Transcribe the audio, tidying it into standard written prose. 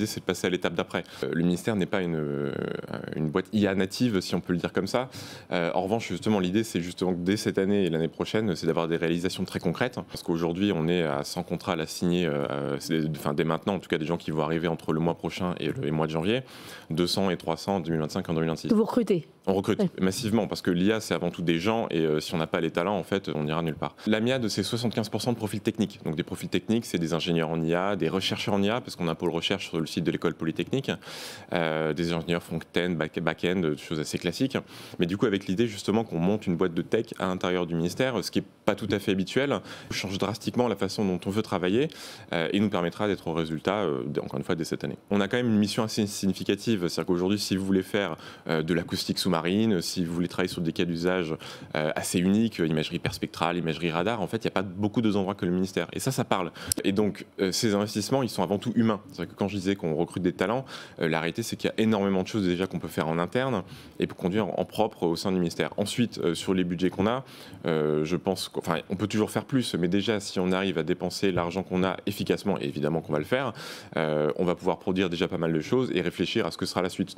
l'idée, c'est de passer à l'étape d'après. Le ministère n'est pas une boîte IA native, si on peut le dire comme ça. En revanche, justement, l'idée, c'est justement que dès cette année et l'année prochaine, c'est d'avoir des réalisations très concrètes. Parce qu'aujourd'hui, on est à 100 contrats à la signer, dès maintenant, en tout cas, des gens qui vont arriver entre le mois prochain et le mois de janvier. 200 et 300 en 2025 et en 2026. Que vous recrutez? On recrute massivement parce que l'IA, c'est avant tout des gens et si on n'a pas les talents, en fait, on n'ira nulle part. L'Amiade, c'est 75% de profils techniques. Donc des profils techniques, c'est des ingénieurs en IA, des chercheurs en IA, parce qu'on a un pôle recherche sur le site de l'école polytechnique, des ingénieurs front-end, back-end, des choses assez classiques. Mais du coup, avec l'idée justement qu'on monte une boîte de tech à l'intérieur du ministère, ce qui n'est pas tout à fait habituel, change drastiquement la façon dont on veut travailler et nous permettra d'être au résultat, encore une fois, dès cette année. On a quand même une mission assez significative, c'est-à-dire qu'aujourd'hui, si vous voulez faire de l'acoustique sous-marine, si vous voulez travailler sur des cas d'usage assez uniques, imagerie perspectrale, imagerie radar, en fait, il n'y a pas beaucoup d'autres endroits que le ministère. Et ça parle. Et donc, ces investissements, ils sont avant tout humains. C'est-à-dire que quand je disais qu'on recrute des talents, la réalité, c'est qu'il y a énormément de choses déjà qu'on peut faire en interne et pour conduire en propre au sein du ministère. Ensuite, sur les budgets qu'on a, je pense qu'on peut toujours faire plus, mais déjà, si on arrive à dépenser l'argent qu'on a efficacement, et évidemment qu'on va le faire, on va pouvoir produire déjà pas mal de choses et réfléchir à ce que sera la suite.